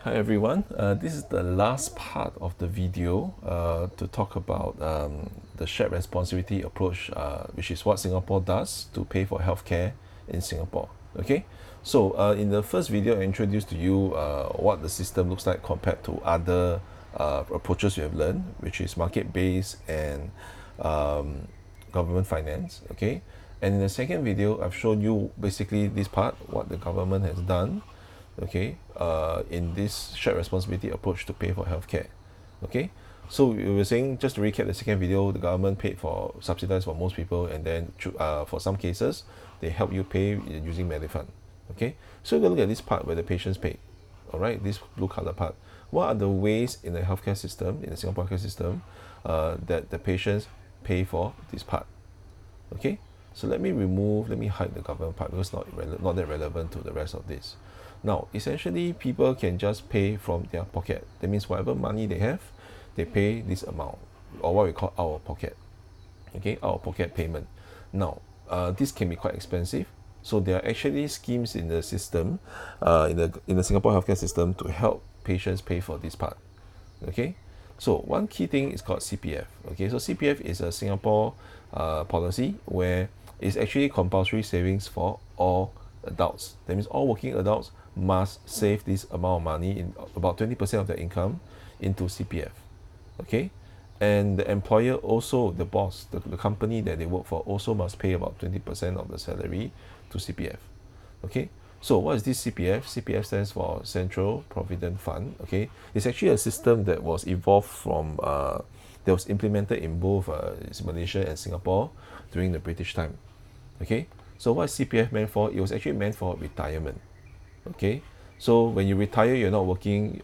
Hi everyone. This is the last part of the video to talk about the shared responsibility approach, which is what Singapore does to pay for healthcare in Singapore. Okay, so in the first video, I introduced to you what the system looks like compared to other approaches you have learned, which is market-based and government finance. Okay, and in the second video, I've shown you basically this part, what the government has done, okay, in this shared responsibility approach to pay for healthcare. Okay, so we were saying, just to recap the second video, the government paid for, subsidized for most people, and then for some cases they help you pay using Medifund. Okay, so we're going to look at this part where the patients pay. All right, this blue color part. What are the ways in the healthcare system, in the Singapore healthcare system, that the patients pay for this part? Okay, so let me hide the government part because it's not that relevant to the rest of this. Now, essentially, people can just pay from their pocket. That means whatever money they have, they pay this amount, or what we call our pocket. Okay, our pocket payment. Now, this can be quite expensive. So there are actually schemes in the system, in the Singapore healthcare system, to help patients pay for this part. Okay, so one key thing is called CPF. Okay, so CPF is a Singapore policy where it's actually compulsory savings for all adults. That means all working adults must save this amount of money, in about 20% of their income, into CPF. Okay, and the employer also, the boss, the company that they work for, also must pay about 20% of the salary to CPF. Okay, so what is this CPF? CPF stands for Central Provident Fund. Okay, it's actually a system that was evolved from that was implemented in both Malaysia and Singapore during the British time. Okay, so what is CPF meant for? It was actually meant for retirement. Okay, so when you retire, you're not working,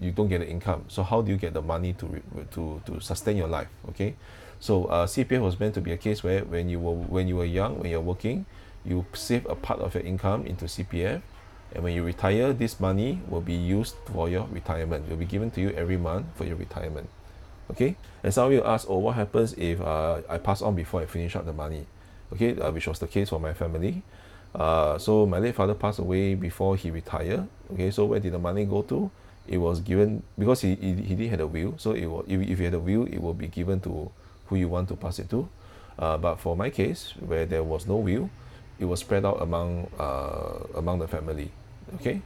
you don't get the income. So how do you get the money to sustain your life? Okay, so CPF was meant to be a case where when you were young, when you're working, you save a part of your income into CPF, and when you retire, this money will be used for your retirement. It will be given to you every month for your retirement. Okay, and some of you ask, oh, what happens if I pass on before I finish up the money? Okay, which was the case for my family. So my late father passed away before he retired. Okay, so where did the money go to? It was given, because he did have a will, so it will, if you had a will, it will be given to who you want to pass it to. But for my case, where there was no will, it was spread out among the family. Okay,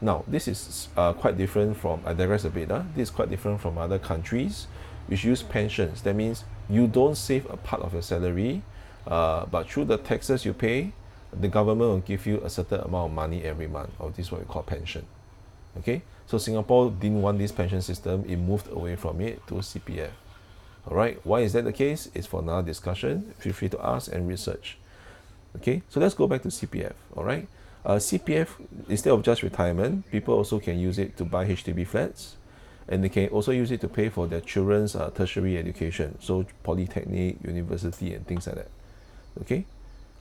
now this is quite different from, I digress a bit, this is quite different from other countries which use pensions. That means you don't save a part of your salary, but through the taxes you pay, the government will give you a certain amount of money every month, or this is what we call pension. Okay, so Singapore didn't want this pension system, it moved away from it to CPF. All right, why is that the case? It's for another discussion. Feel free to ask and research. Okay, so let's go back to CPF. All right, CPF, instead of just retirement, people also can use it to buy HDB flats, and they can also use it to pay for their children's tertiary education, so polytechnic, university, and things like that. Okay,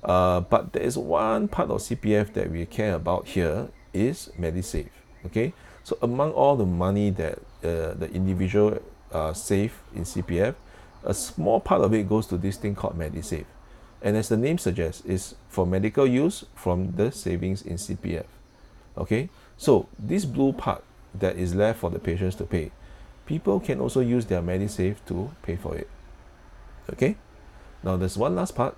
but there is one part of CPF that we care about here, is MediSave. Okay, so among all the money that the individual save in CPF, a small part of it goes to this thing called MediSave, and as the name suggests, is for medical use from the savings in CPF. Okay, so this blue part that is left for the patients to pay, people can also use their MediSave to pay for it. Okay, now there's one last part,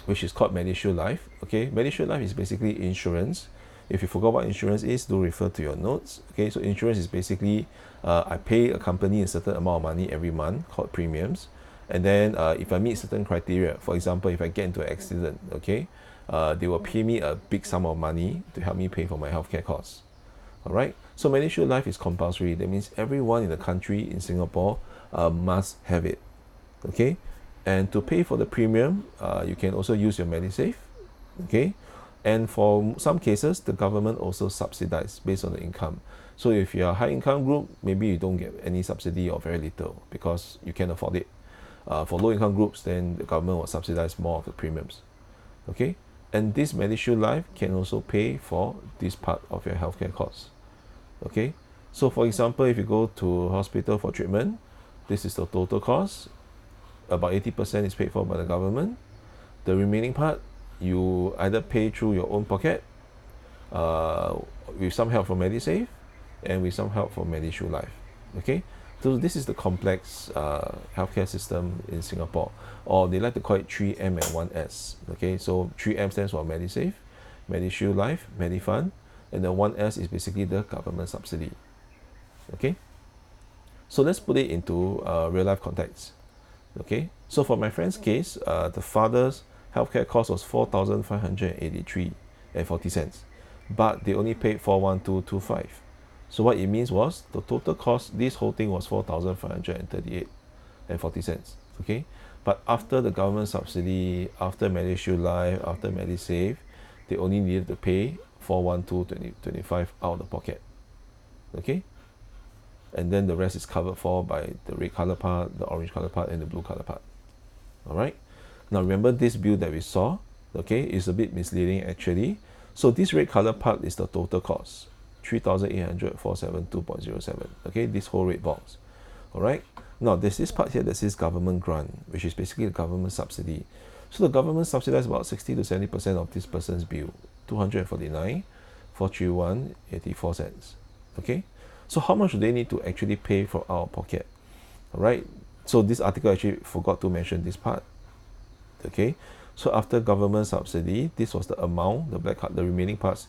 which is called MediShield Life. Okay, MediShield Life is basically insurance. If you forgot what insurance is, do refer to your notes. Okay, so insurance is basically, I pay a company a certain amount of money every month called premiums, and then if I meet certain criteria, for example, if I get into an accident, okay, they will pay me a big sum of money to help me pay for my healthcare costs. All right, so MediShield Life is compulsory. That means everyone in the country, in Singapore, must have it. Okay, and to pay for the premium, you can also use your MediSave. Okay, and for some cases, the government also subsidize based on the income. So if you're a high income group, maybe you don't get any subsidy or very little because you can afford it. For low income groups, then the government will subsidize more of the premiums. Okay, and this MediShield Life can also pay for this part of your healthcare costs. Okay, so for example, if you go to hospital for treatment, this is the total cost. About 80% is paid for by the government. The remaining part, you either pay through your own pocket, with some help from MediSave, and with some help from MediShield Life. Okay, so this is the complex healthcare system in Singapore, or they like to call it 3M and 1S. Okay, so 3M stands for MediSave, MediShield Life, MediFund, and the 1S is basically the government subsidy. Okay, so let's put it into real life context. Okay, so for my friend's case, the father's healthcare cost was 4,583.40, but they only paid 41225. So what it means was the total cost, this whole thing was 4,538.40. Okay, but after the government subsidy, after MediShield Life, after MediSave, they only needed to pay 41225 out of the pocket. Okay, and then the rest is covered for by the red color part, the orange color part, and the blue color part. All right, now remember this bill that we saw, okay, is a bit misleading actually. So this red color part is the total cost, 3,800,472.07. Okay, this whole red box. All right, now there's this part here that says government grant, which is basically the government subsidy. So the government subsidizes about 60 to 70% of this person's bill, 249,431.84. Okay, so how much do they need to actually pay from our pocket? All right, so this article actually forgot to mention this part. Okay, so after government subsidy, this was the amount, the black card, the remaining parts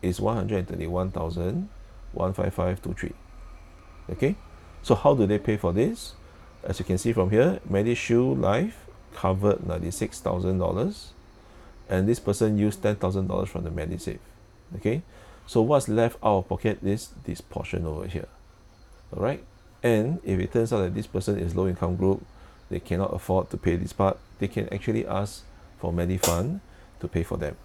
is 131,155.23. Okay, so how do they pay for this? As you can see from here, MediShield Life covered $96,000, and this person used $10,000 from the MediSave. Okay, so what's left out of pocket is this portion over here. All right, and if it turns out that this person is low income group, they cannot afford to pay this part, they can actually ask for MediFund to pay for them.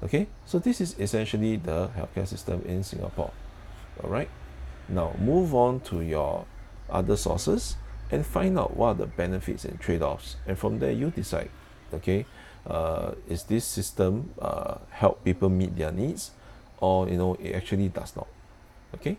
Okay, so this is essentially the healthcare system in Singapore. All right, now move on to your other sources and find out what are the benefits and trade-offs, and from there you decide. Okay, is this system help people meet their needs, or it actually does not. Okay.